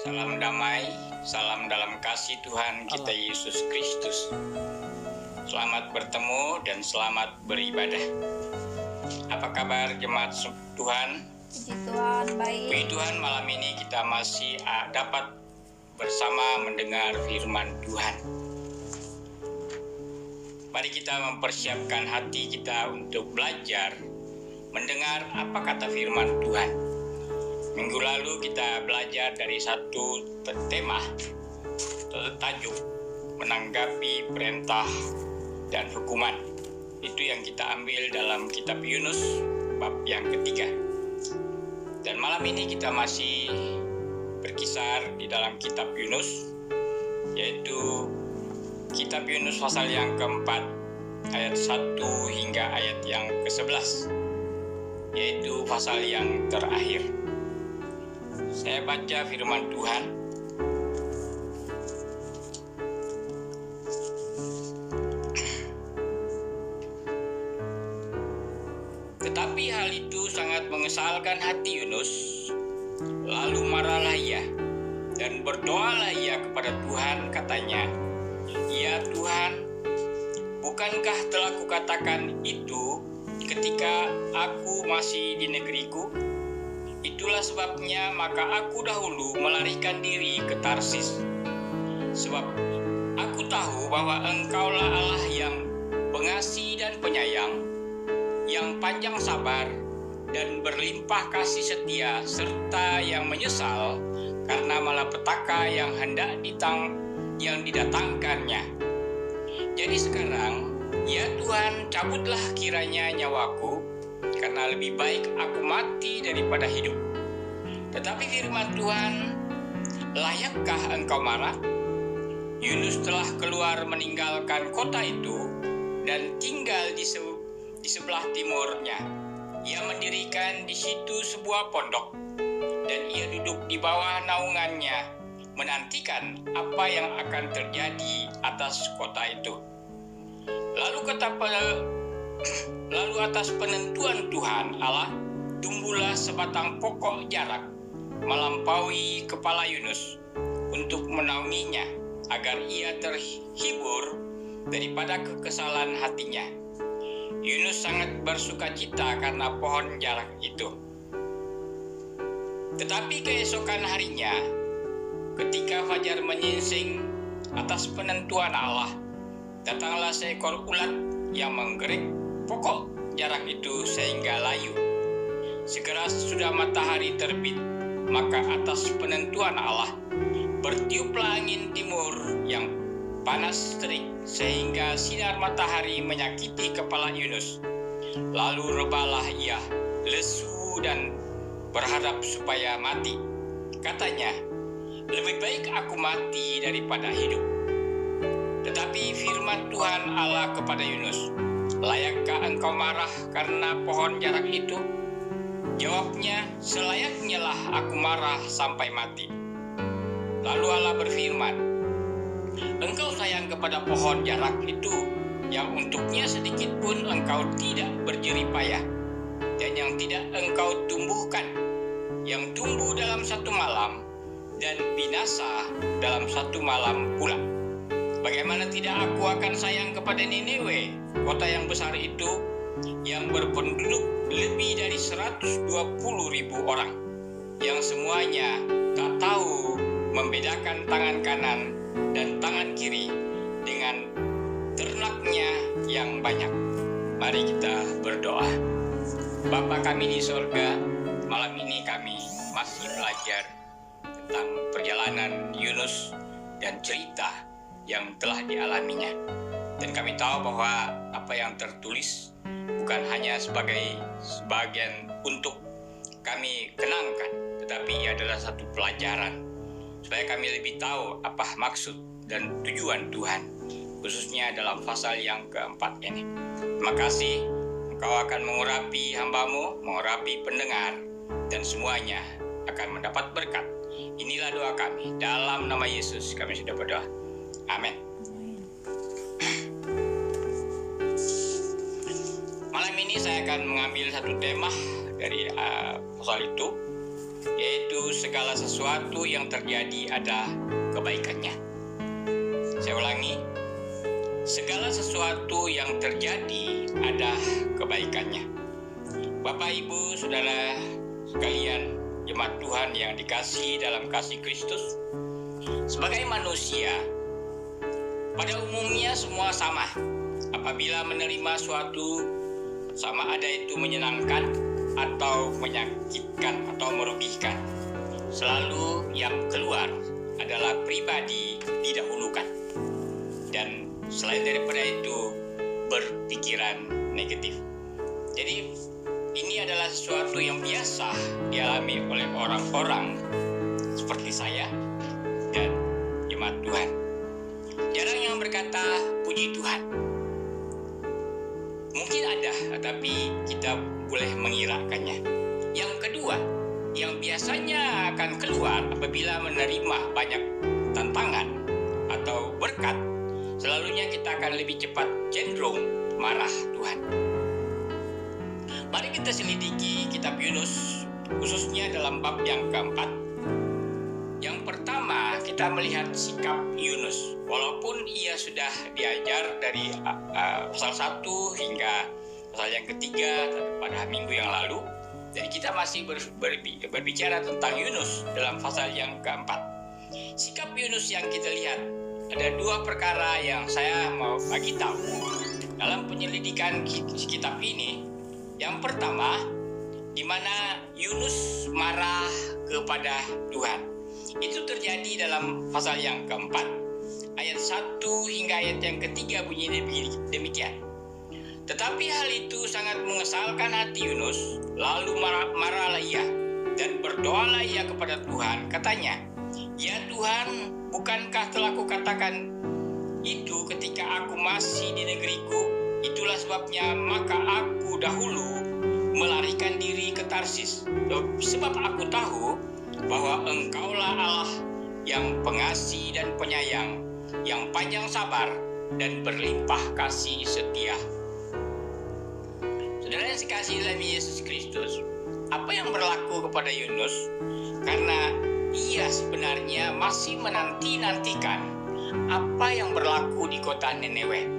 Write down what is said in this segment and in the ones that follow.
Salam damai, salam dalam kasih Tuhan kita Yesus Kristus. Selamat bertemu dan selamat beribadah. Apa kabar jemaat Tuhan? Puji Tuhan, baik. Puji Tuhan, malam ini kita masih dapat bersama mendengar firman Tuhan. Mari kita mempersiapkan hati kita untuk belajar mendengar apa kata firman Tuhan. Minggu lalu kita belajar dari satu tema tajuk menanggapi perintah dan hukuman. Itu yang kita ambil dalam kitab Yunus bab yang ketiga. Dan malam ini kita masih berkisar di dalam kitab Yunus, yaitu kitab Yunus pasal yang keempat ayat 1 hingga ayat yang ke-11, yaitu pasal yang terakhir. Saya baca firman Tuhan. Tetapi hal itu sangat mengesalkan hati Yunus. Lalu marahlah ia dan berdoalah ia kepada Tuhan, katanya, "Ya Tuhan, bukankah telah kukatakan itu ketika aku masih di negeriku? Itulah sebabnya maka aku dahulu melarikan diri ke Tarsis. Sebab aku tahu bahwa Engkaulah Allah yang pengasih dan penyayang, yang panjang sabar dan berlimpah kasih setia, serta yang menyesal karena malapetaka yang hendak didatangkannya. Jadi sekarang, ya Tuhan, cabutlah kiranya nyawaku, karena lebih baik aku mati daripada hidup." Tetapi firman Tuhan, "Layakkah engkau marah? Yunus telah keluar meninggalkan kota itu dan tinggal di sebelah timurnya. Ia mendirikan di situ sebuah pondok, dan ia duduk di bawah naungannya, menantikan apa yang akan terjadi atas kota itu. Lalu atas penentuan Tuhan Allah, tumbuhlah sebatang pokok jarak melampaui kepala Yunus untuk menaunginya, agar ia terhibur daripada kekesalan hatinya. Yunus sangat bersukacita karena pohon jarak itu. Tetapi keesokan harinya, ketika fajar menyingsing atas penentuan Allah, datanglah seekor ulat yang menggerik pokok jarak itu sehingga layu. Segera sesudah matahari terbit, maka atas penentuan Allah bertiuplah angin timur yang panas terik, sehingga sinar matahari menyakiti kepala Yunus. Lalu rebalah ia, lesu dan berharap supaya mati. Katanya, "Lebih baik aku mati daripada hidup." Tetapi firman Tuhan Allah kepada Yunus, "Layakkah engkau marah karena pohon jarak itu?" Jawabnya, "Selayaknya lah aku marah sampai mati." Lalu Allah berfirman, "Engkau sayang kepada pohon jarak itu, yang untuknya sedikit pun engkau tidak berjerih payah, dan yang tidak engkau tumbuhkan, yang tumbuh dalam satu malam, dan binasa dalam satu malam pula. Bagaimana tidak aku akan sayang kepada Niniwe, kota yang besar itu, yang berpenduduk lebih dari 120.000 orang, yang semuanya tak tahu membedakan tangan kanan dan tangan kiri dengan ternaknya yang banyak." Mari kita berdoa. Bapa kami di sorga, malam ini kami masih belajar tentang perjalanan Yunus dan cerita yang telah dialaminya. Dan kami tahu bahwa apa yang tertulis bukan hanya sebagai sebagian untuk kami kenangkan, tetapi ia adalah satu pelajaran supaya kami lebih tahu apa maksud dan tujuan Tuhan, khususnya dalam pasal yang keempat ini. Terima kasih, Engkau akan mengurapi hamba-Mu, mengurapi pendengar, dan semuanya akan mendapat berkat. Inilah doa kami, dalam nama Yesus kami sudah berdoa. Amin. Malam ini saya akan mengambil satu tema dari pasal itu, yaitu segala sesuatu yang terjadi ada kebaikannya. Saya ulangi, segala sesuatu yang terjadi ada kebaikannya. Bapak, Ibu, Saudara sekalian, jemaat Tuhan yang dikasihi dalam kasih Kristus, sebagai manusia, pada umumnya semua sama. Apabila menerima suatu, sama ada itu menyenangkan atau menyakitkan atau merugikan, selalu yang keluar adalah pribadi didahulukan. Dan selain daripada itu, berpikiran negatif. Jadi ini adalah sesuatu yang biasa dialami oleh orang-orang seperti saya dan jemaat Tuhan. Jarang yang berkata puji Tuhan. Mungkin ada, tetapi kita boleh mengirakannya. Yang kedua, yang biasanya akan keluar apabila menerima banyak tantangan atau berkat, selalunya kita akan lebih cepat cenderung marah Tuhan. Mari kita selidiki kitab Yunus, khususnya dalam bab yang keempat. Yang pertama, kita melihat sikap Yunus. Walaupun ia sudah diajar dari pasal 1 hingga pasal yang ketiga pada minggu yang lalu, jadi kita masih berbicara tentang Yunus dalam pasal yang keempat. Sikap Yunus yang kita lihat, ada dua perkara yang saya mau bagi tahu dalam penyelidikan kitab ini. Yang pertama, di mana Yunus marah kepada Tuhan. Itu terjadi dalam pasal yang keempat, ayat 1 hingga ayat yang ketiga bunyi demikian. Tetapi hal itu sangat mengesalkan hati Yunus, lalu marahlah ia dan berdoalah ia kepada Tuhan. Katanya, "Ya Tuhan, bukankah telah kukatakan itu ketika aku masih di negeriku? Itulah sebabnya maka aku dahulu melarikan diri ke Tarsis, sebab aku tahu bahwa Engkaulah Allah yang pengasih dan penyayang, yang panjang sabar dan berlimpah kasih setia." Saudara yang dikasihi dalam Yesus Kristus, apa yang berlaku kepada Yunus? Karena ia sebenarnya masih menanti-nantikan apa yang berlaku di kota Nineve.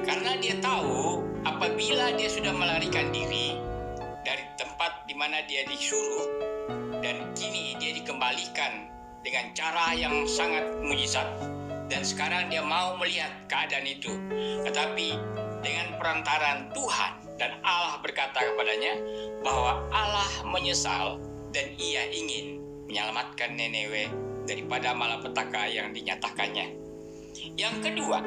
Karena dia tahu apabila dia sudah melarikan diri dari tempat di mana dia disuruh, dan kini dia dikembalikan dengan cara yang sangat mujizat, dan sekarang dia mau melihat keadaan itu. Tetapi dengan perantaran Tuhan, dan Allah berkata kepadanya bahwa Allah menyesal dan ia ingin menyelamatkan Nineve daripada malapetaka yang dinyatakannya. Yang kedua,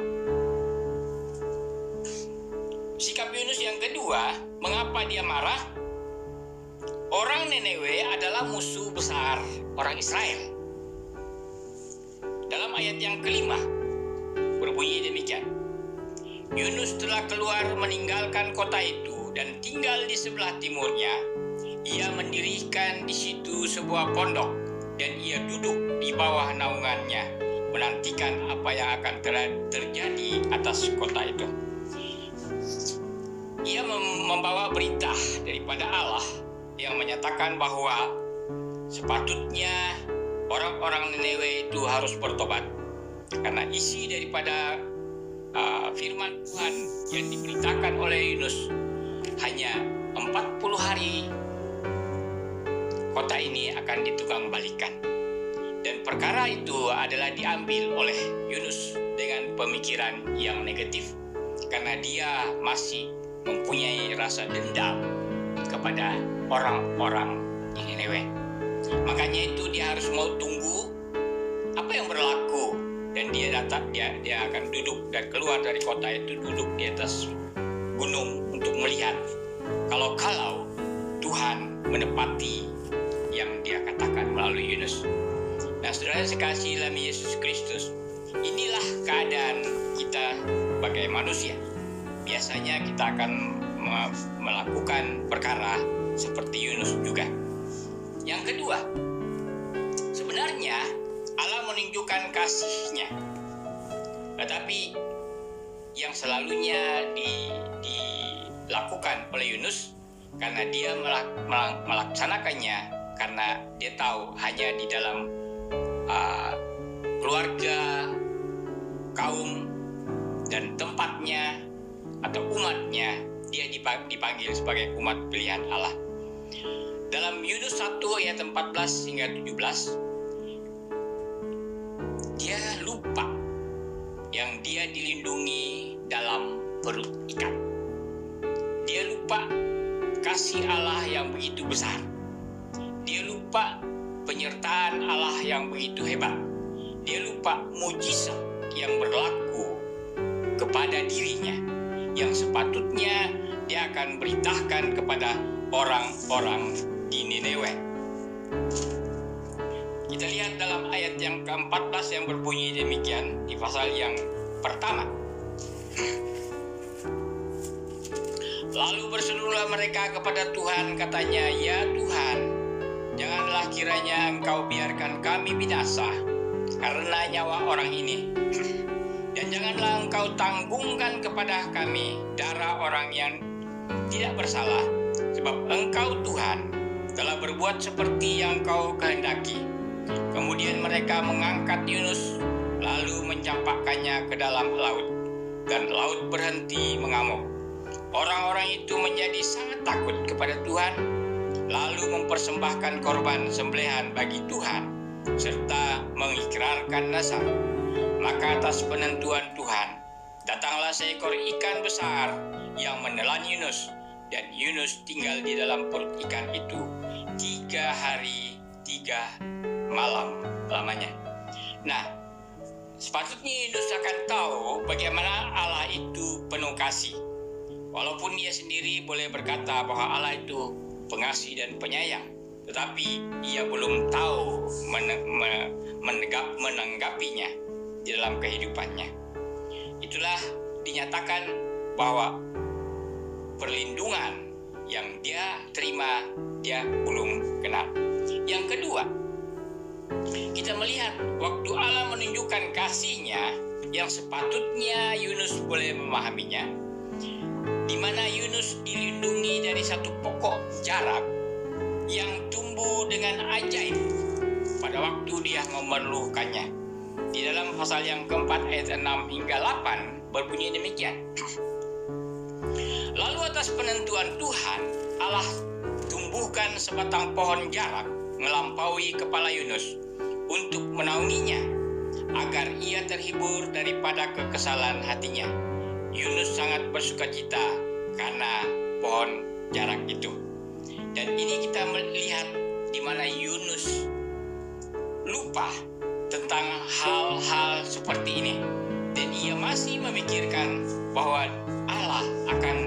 sikap Yunus yang kedua, mengapa dia marah? Orang Nineve adalah musuh besar orang Israel. Dalam ayat yang kelima, berbunyi demikian. Yunus telah keluar meninggalkan kota itu dan tinggal di sebelah timurnya. Ia mendirikan di situ sebuah pondok dan ia duduk di bawah naungannya, menantikan apa yang akan terjadi atas kota itu. Ia membawa berita daripada Allah yang menyatakan bahwa sepatutnya orang-orang Nineve itu harus bertobat. Karena isi daripada firman Tuhan yang diberitakan oleh Yunus, hanya 40 hari kota ini akan ditukang balikan. Dan perkara itu adalah diambil oleh Yunus dengan pemikiran yang negatif, karena dia masih mempunyai rasa dendam kepada orang-orang di Nineve. Makanya itu dia harus mau tunggu apa yang berlaku, dan dia akan duduk dan keluar dari kota itu, duduk di atas gunung untuk melihat kalau Tuhan menepati yang dia katakan melalui Yunus. Nah, saudara sekasih dalam Yesus Kristus, inilah keadaan kita sebagai manusia. Biasanya kita akan melakukan perkara seperti Yunus juga. Yang kedua, sebenarnya Allah menunjukkan kasih-Nya, tetapi yang selalunya dilakukan oleh Yunus karena dia melaksanakannya karena dia tahu hanya di dalam keluarga, kaum, dan tempatnya atau umatnya dia dipanggil sebagai umat pilihan Allah. Dalam Yunus 1 ayat 14 hingga 17, dia lupa yang dia dilindungi dalam perut ikan. Dia lupa kasih Allah yang begitu besar. Dia lupa penyertaan Allah yang begitu hebat. Dia lupa mujizat yang berlaku kepada dirinya, yang sepatutnya dia akan beritakan kepada orang-orang di Nineve. Kita lihat dalam ayat yang ke-14 yang berbunyi demikian di pasal yang pertama. Lalu berserulah mereka kepada Tuhan, katanya, "Ya Tuhan, janganlah kiranya Engkau biarkan kami binasa karena nyawa orang ini. Dan janganlah Engkau tanggungkan kepada kami darah orang yang tidak bersalah, sebab Engkau Tuhan telah berbuat seperti yang Kau kehendaki." Kemudian mereka mengangkat Yunus lalu mencampakkannya ke dalam laut, dan laut berhenti mengamuk. Orang-orang itu menjadi sangat takut kepada Tuhan, lalu mempersembahkan korban sembelihan bagi Tuhan, serta mengikrarkan nazar. Maka atas penentuan Tuhan, datanglah seekor ikan besar yang menelan Yunus, dan Yunus tinggal di dalam perut ikan itu 3 hari 3 malam lamanya. Nah, sepatutnya Yunus akan tahu bagaimana Allah itu penuh kasih. Walaupun dia sendiri boleh berkata bahwa Allah itu pengasih dan penyayang, tetapi ia belum tahu menanggapinya di dalam kehidupannya. Itulah dinyatakan bahwa perlindungan yang dia terima dia belum kenal. Yang kedua, kita melihat waktu Allah menunjukkan kasih-Nya yang sepatutnya Yunus boleh memahaminya, di mana Yunus dilindungi dari satu pokok jarak yang tumbuh dengan ajaib pada waktu dia memerlukannya. Di dalam pasal yang keempat ayat 6 hingga 8 berbunyi demikian. Lalu atas penentuan Tuhan, Allah tumbuhkan sebatang pohon jarak melampaui kepala Yunus untuk menaunginya, agar ia terhibur daripada kekesalan hatinya. Yunus sangat bersukacita karena pohon jarak itu. Dan ini kita melihat di mana Yunus lupa tentang hal-hal seperti ini, dan ia masih memikirkan bahwa Allah akan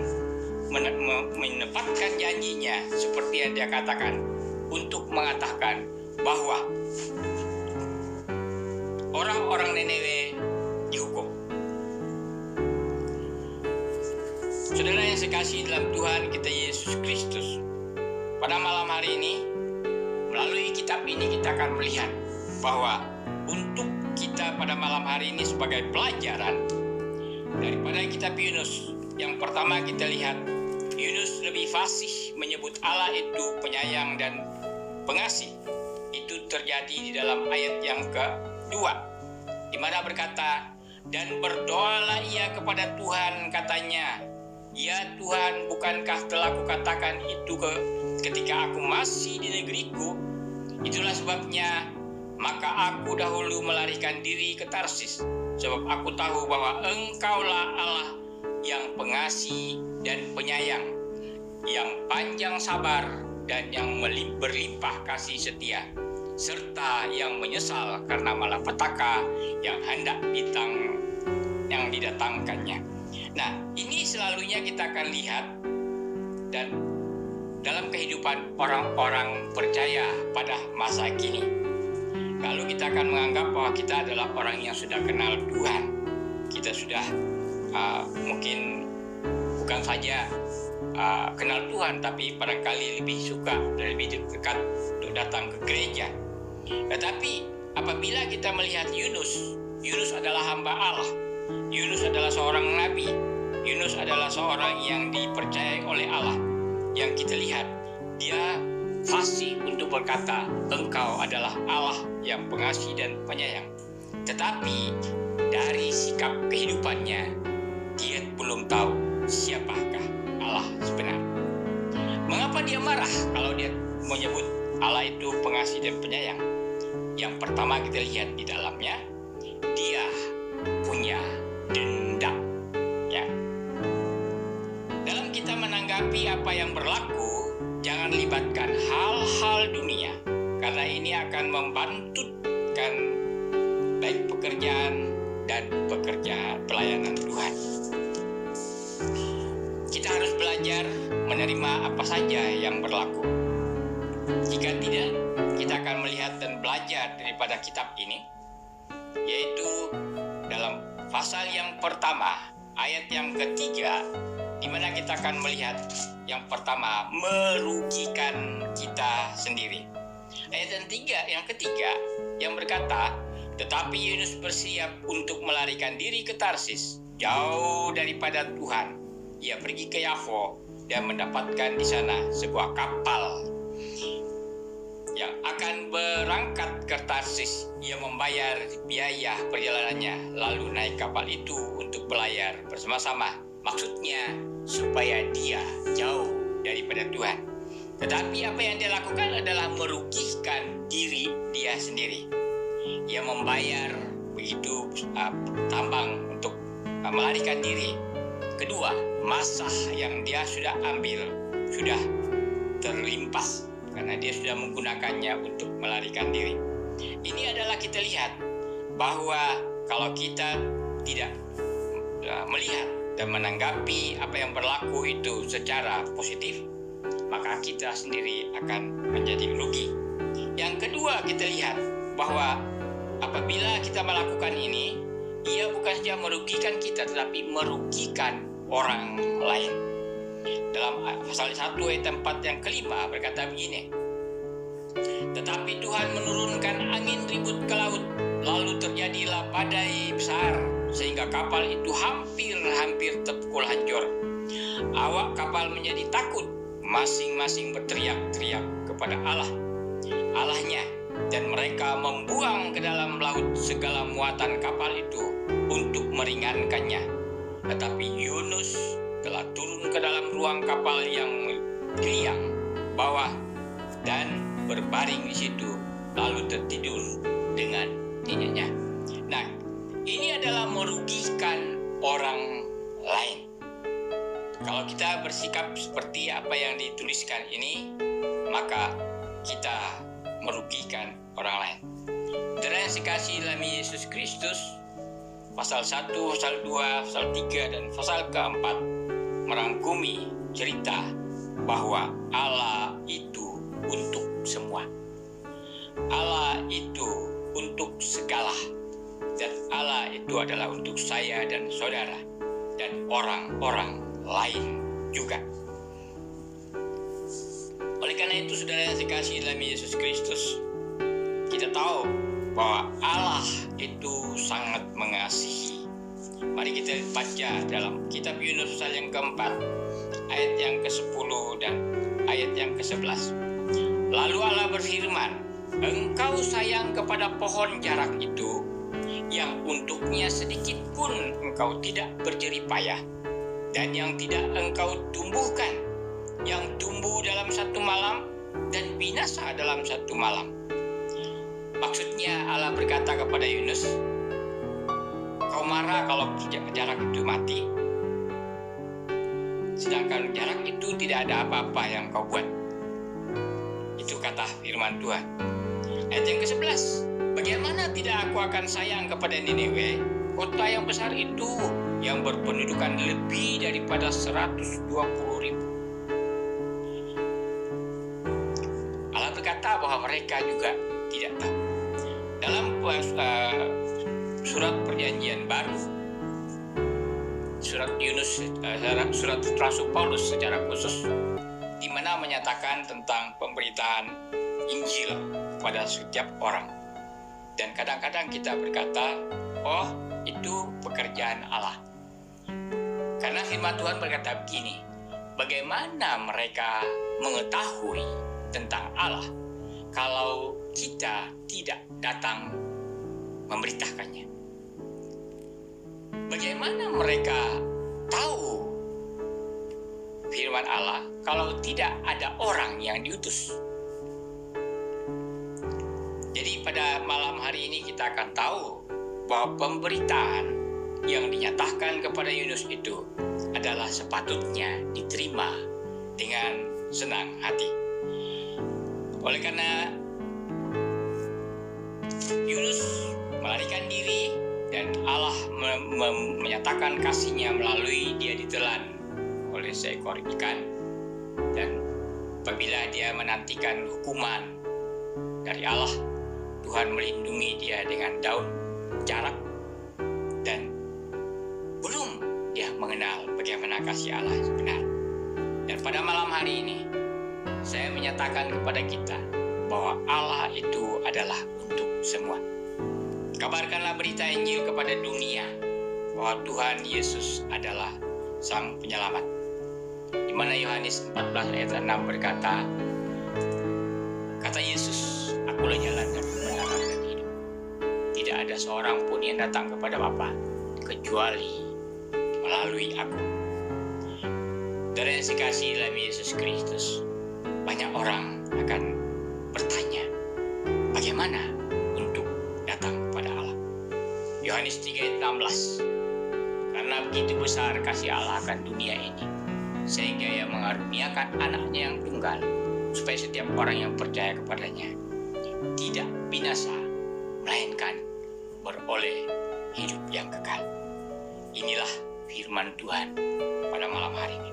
menepatkan janjinya seperti yang dia katakan, untuk mengatakan bahwa orang-orang Nineve dihukum. Saudara yang sekasihi dalam Tuhan kita Yesus Kristus, pada malam hari ini melalui kitab ini kita akan melihat bahwa untuk kita pada malam hari ini sebagai pelajaran daripada kitab Yunus, yang pertama kita lihat Yunus lebih fasih menyebut Allah itu penyayang dan pengasih. Itu terjadi di dalam ayat yang kedua, di mana berkata, "Dan berdoalah ia kepada Tuhan, katanya, Ya Tuhan, bukankah telah kukatakan itu ketika aku masih di negeriku? Itulah sebabnya maka aku dahulu melarikan diri ke Tarsis, sebab aku tahu bahwa Engkaulah Allah yang pengasih dan penyayang, yang panjang sabar dan yang berlimpah kasih setia, serta yang menyesal karena malapetaka yang hendak didatangkannya." Nah, ini selalunya kita akan lihat dan dalam kehidupan orang-orang percaya pada masa kini. Kalau kita akan menganggap bahwa kita adalah orang yang sudah kenal Tuhan, kita sudah mungkin bukan saja kenal Tuhan, tapi barangkali lebih suka dan lebih dekat untuk datang ke gereja. Tetapi apabila kita melihat Yunus adalah hamba Allah, Yunus adalah seorang nabi, Yunus adalah seorang yang dipercayai oleh Allah. Yang kita lihat, dia fasih untuk berkata Engkau adalah Allah yang pengasih dan penyayang. Tetapi dari sikap kehidupannya, dia belum tahu siapakah Allah sebenarnya. Mengapa dia marah kalau dia menyebut Allah itu pengasih dan penyayang? Yang pertama kita lihat di dalamnya, dia punya dendam. Ya. Dalam kita menanggapi apa yang berlaku, jangan libatkan hal-hal dunia, karena ini akan membantutkan baik pekerjaan dan pelayanan Tuhan. Kita harus belajar menerima apa saja yang berlaku. Jika tidak, kita akan melihat dan belajar daripada kitab ini, yaitu dalam pasal yang pertama, ayat yang ketiga, di mana kita akan melihat yang pertama, merugikan kita sendiri. Ayat yang ketiga yang berkata, tetapi Yunus bersiap untuk melarikan diri ke Tarsis, jauh daripada Tuhan. Ia pergi ke Yafo dan mendapatkan di sana sebuah kapal yang akan berangkat ke Tarsis. Ia membayar biaya perjalanannya, lalu naik kapal itu untuk berlayar bersama-sama. Maksudnya supaya dia jauh daripada Tuhan. Tetapi apa yang dia lakukan adalah merugikan diri dia sendiri. Ia membayar begitu tambang untuk melarikan diri. Kedua, masa yang dia sudah ambil sudah terlimpas karena dia sudah menggunakannya untuk melarikan diri. Ini adalah kita lihat bahwa kalau kita tidak melihat dan menanggapi apa yang berlaku itu secara positif, maka kita sendiri akan menjadi rugi. Yang kedua, kita lihat bahwa apabila kita melakukan ini, ia bukan saja merugikan kita, tetapi merugikan orang lain. Dalam pasal 1 ayat 4 yang kelima berkata begini, tetapi Tuhan menurunkan angin ribut ke laut, lalu terjadilah badai besar, sehingga kapal itu hampir terpukul hancur. Awak kapal menjadi takut, masing-masing berteriak-teriak kepada Allahnya, dan mereka membuang ke dalam laut segala muatan kapal itu untuk meringankannya. Tetapi Yunus telah turun ke dalam ruang kapal yang liang bawah dan berbaring di situ, lalu tertidur dengan nyenyaknya. Nah, ini adalah merugikan orang lain. Kalau kita bersikap seperti apa yang dituliskan ini, maka kita merugikan orang lain. Saudara yang dikasihi dalam Yesus Kristus, pasal 1, pasal 2, pasal 3, dan pasal keempat merangkumi cerita bahwa Allah itu untuk semua. Allah itu untuk segala. Dan Allah itu adalah untuk saya dan saudara dan orang-orang lain juga. Oleh karena itu, saudara yang dikasihi dalam Yesus Kristus, kita tahu bahwa Allah itu sangat mengasihi. Mari kita baca dalam kitab Yunus pasal yang keempat, ayat yang ke-10 dan ayat yang ke-11. Lalu Allah berfirman, engkau sayang kepada pohon jarak itu, yang untuknya sedikit pun engkau tidak berjerih payah, dan yang tidak engkau tumbuhkan, yang tumbuh dalam satu malam dan binasa dalam satu malam. Maksudnya Allah berkata kepada Yunus, kau marah kalau jarak itu mati, sedangkan jarak itu tidak ada apa-apa yang kau buat. Itu kata firman Tuhan. Ayat yang ke-11, bagaimana tidak aku akan sayang kepada Niniwe, kota yang besar itu, yang berpendudukan lebih daripada 120.000. Allah berkata bahwa mereka juga tidak tahu. Dalam surat perjanjian baru, surat Yunus, surat Rasul Paulus secara khusus, di mana menyatakan tentang pemberitaan Injil kepada setiap orang. Dan kadang-kadang kita berkata, oh itu pekerjaan Allah. Karena firman Tuhan berkata begini, bagaimana mereka mengetahui tentang Allah kalau kita tidak datang memberitakannya? Bagaimana mereka tahu firman Allah kalau tidak ada orang yang diutus? Jadi pada malam hari ini kita akan tahu bahwa pemberitaan yang dinyatakan kepada Yunus itu adalah sepatutnya diterima dengan senang hati. Oleh karena Yunus melarikan diri dan Allah menyatakan kasih-Nya melalui dia ditelan oleh seekor ikan, dan apabila dia menantikan hukuman dari Allah, Tuhan melindungi dia dengan daun jarak, dan belum dia mengenal bagaimana kasih Allah sebenar. Dan pada malam hari ini saya menyatakan kepada kita bahwa Allah itu adalah untuk semua. Kabarkanlah berita Injil kepada dunia bahwa Tuhan Yesus adalah Sang Penyelamat. Di mana Yohanes 14 ayat 6 berkata, kata Yesus, akulah jalan dan kebenaran dan hidup. Tidak ada seorang pun yang datang kepada Bapa kecuali melalui aku. Dari yang dikasihi dalam Yesus Kristus, banyak orang akan bertanya, bagaimana untuk datang kepada Allah? Yohanes 3 ayat 16, karena begitu besar kasih Allah akan dunia ini, sehingga Ia mengaruniakan anaknya yang tunggal, supaya setiap orang yang percaya kepadanya tidak binasa, melainkan beroleh hidup yang kekal. Inilah firman Tuhan pada malam hari ini.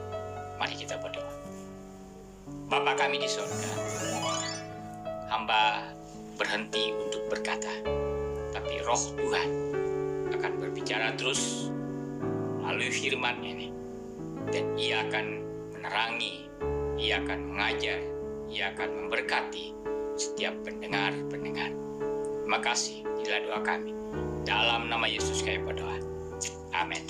Mari kita berdoa. Bapa kami di surga, hamba berhenti untuk berkata, tapi Roh Tuhan akan berbicara terus melalui firman ini, dan Ia akan menerangi, Ia akan mengajar, Ia akan memberkati setiap pendengar-pendengar. Terima kasih, inilah doa kami. Dalam nama Yesus kami berdoa. Amin.